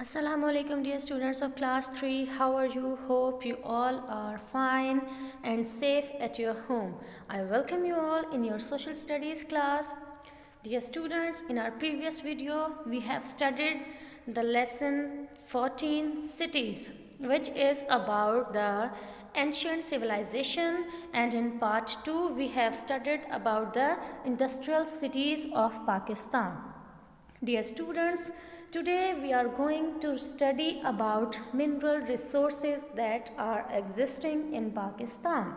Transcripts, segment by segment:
Assalamu alaikum dear students of class 3. How are you? Hope you all are fine and safe at your home. I welcome you all in your social studies class. Dear students, in our previous video we have studied the lesson 14 cities, which is about the ancient civilization, and in part 2 we have studied about the industrial cities of Pakistan. Dear students, today we are going to study about mineral resources that are existing in Pakistan.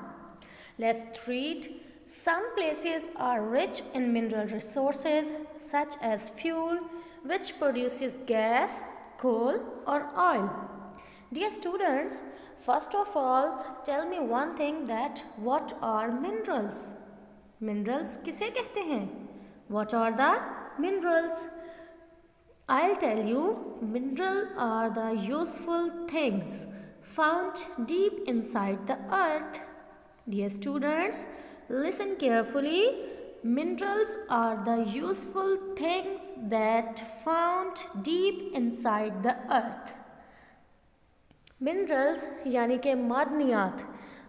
Let's read. Some places are rich in mineral resources such as fuel, which produces gas, coal or oil. Dear students, first of all, tell me one thing, that what are minerals? Minerals किसे कहते हैं? What are the minerals? I'll tell you, minerals are the useful things found deep inside the earth. Dear students, listen carefully. Minerals are the useful things that found deep inside the earth. Minerals यानी कि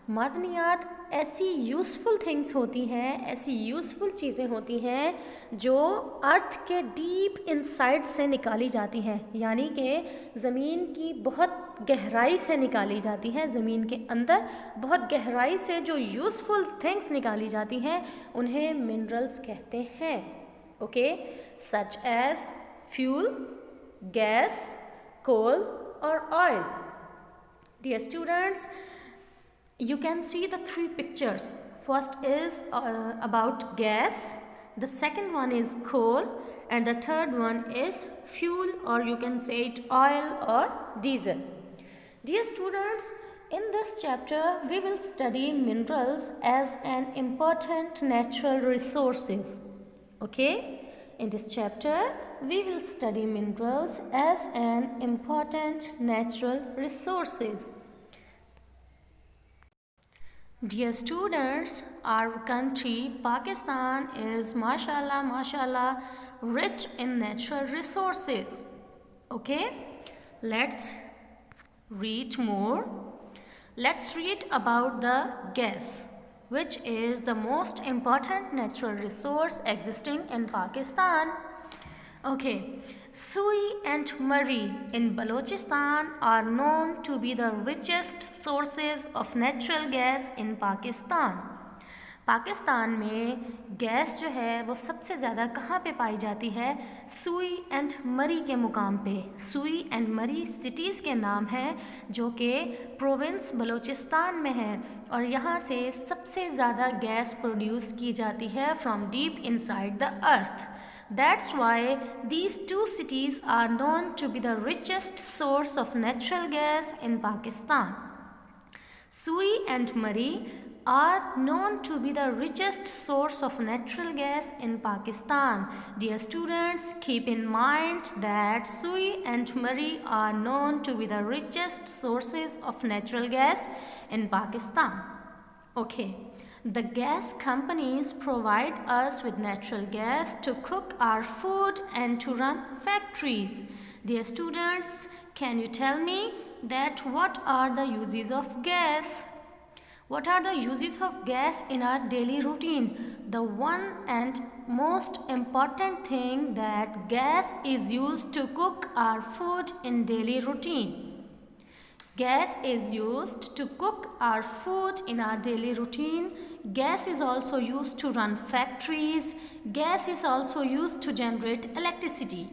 मादनियात ऐसी useful things होती हैं, ऐसी useful चीज़ें होती हैं जो अर्थ के डीप इनसाइड से निकाली जाती हैं, यानी कि ज़मीन की बहुत गहराई से निकाली जाती हैं। ज़मीन के अंदर बहुत गहराई से जो यूज़फुल थिंग्स निकाली जाती हैं उन्हें मिनरल्स कहते हैं। Okay, such as fuel, gas, coal और oil. Dear students, you can see the three pictures. First is about gas, the second one is coal, and the third one is fuel, or you can say it oil or diesel. Dear students, in this chapter we will study minerals as an important natural resources. Okay? In this chapter we will study minerals as an important natural resources. Dear students, our country Pakistan is mashallah rich in natural resources. Okay, let's read more. Let's read about the gas, which is the most important natural resource existing in Pakistan. Okay, Sui and Murree in Balochistan are known to be the richest sources of natural gas in Pakistan. Pakistan में gas जो है वो सबसे ज़्यादा कहाँ पे पाई जाती है? सुई एंड मरी के मुकाम पे. सुई एंड मरी सिटीज़ के नाम हैं जो कि प्रोविंस बलूचिस्तान में है, और यहाँ से सबसे ज़्यादा गैस प्रोड्यूस की जाती है from deep inside the earth. That's why these two cities are known to be the richest source of natural gas in Pakistan. Sui and Murree are known to be the richest source of natural gas in Pakistan. Dear students, keep in mind that Sui and Murree are known to be the richest sources of natural gas in Pakistan. Okay. The gas companies provide us with natural gas to cook our food and to run factories. Dear students, can you tell me that what are the uses of gas? What are the uses of gas in our daily routine? The one and most important thing, that gas is used to cook our food in daily routine. Gas is used to cook our food in our daily routine. Gas is also used to run factories. Gas is also used to generate electricity.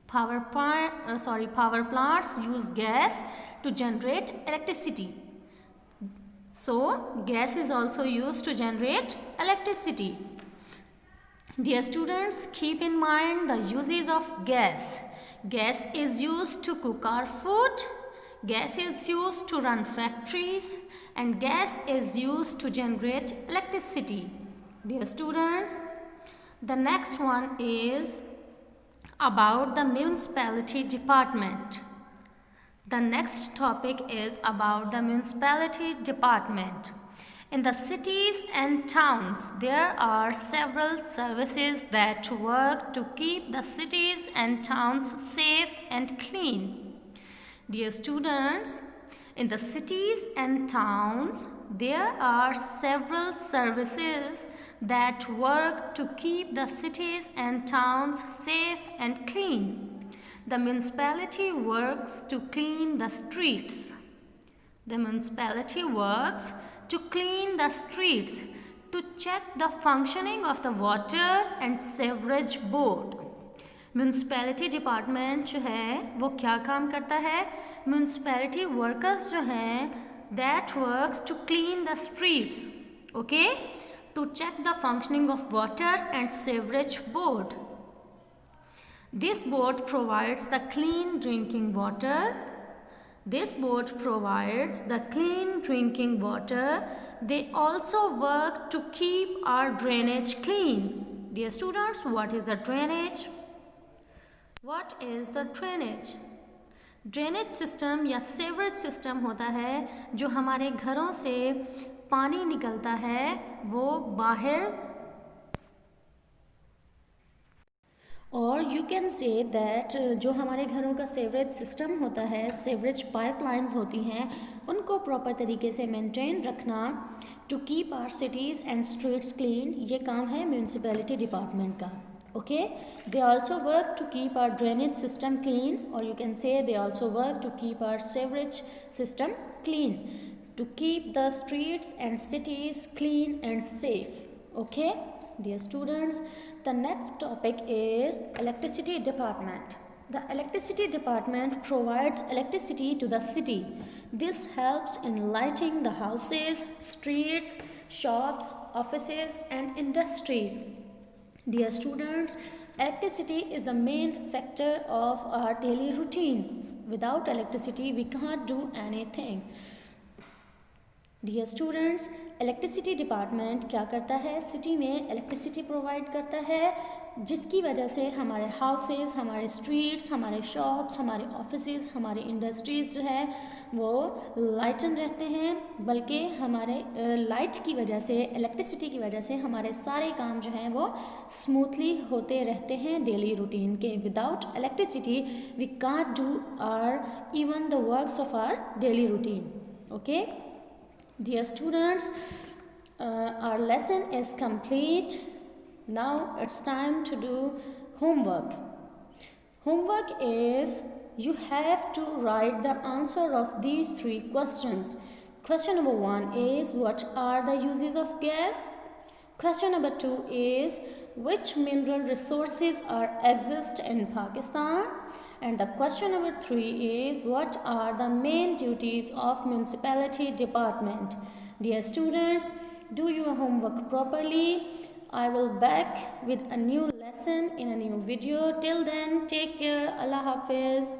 Power plants use gas to generate electricity. So, gas is also used to generate electricity. Dear students, keep in mind the uses of gas. Gas is used to cook our food. Gas is used to run factories, and gas is used to generate electricity. Dear students, the next one is about the municipality department. The next topic is about the municipality department. In the cities and towns, there are several services that work to keep the cities and towns safe and clean. Dear students, in the cities and towns, there are several services that work to keep the cities and towns safe and clean. The municipality works to clean the streets. The municipality works to clean the streets, to check the functioning of the water and sewerage board. Municipality department जो है वो क्या काम करता है? Municipality workers जो हैं that works to clean the streets, okay, to check the functioning of water and sewerage board. This board provides the clean drinking water. This board provides the clean drinking water. They also work to keep our drainage clean. Dear students, what is the drainage? What is the drainage? Drainage system या sewerage system होता है जो हमारे घरों से पानी निकलता है वो बाहर, और यू कैन से दैट जो हमारे घरों का सेवरेज सिस्टम होता है, सेवरेज पाइपलाइंस होती हैं, उनको प्रॉपर तरीके से मेंटेन रखना to keep our cities and streets clean, ये काम है म्यूनसिपैलिटी डिपार्टमेंट का. Okay, they also work to keep our drainage system clean, or you can say they also work to keep our sewerage system clean, to keep the streets and cities clean and safe. Okay, dear students, the next topic is electricity department. The electricity department provides electricity to the city. This helps in lighting the houses, streets, shops, offices and industries. Dear students, electricity is the main factor of our daily routine. Without electricity, we can't do anything. Dear students, electricity department क्या करता है? City में electricity provide करता है, जिसकी वजह से हमारे हाउसेस, हमारे स्ट्रीट्स, हमारे शॉप्स, हमारे ऑफिसेस, हमारे इंडस्ट्रीज जो है वो लाइटन रहते हैं. बल्कि हमारे लाइट की वजह से, इलेक्ट्रिसिटी की वजह से हमारे सारे काम जो हैं वो स्मूथली होते रहते हैं डेली रूटीन के. Without electricity we can't do our even the works of our daily routine. Okay, dear students, our lesson is complete. Now it's time to do homework. Homework is you have to write the answer of these 3 questions. Question number 1 is what are the uses of gas? Question number 2 is which mineral resources are exist in Pakistan? And the question number 3 is what are the main duties of municipality department? Dear students, do your homework properly. I will back with a new lesson in a new video. Till then, take care. Allah Hafiz.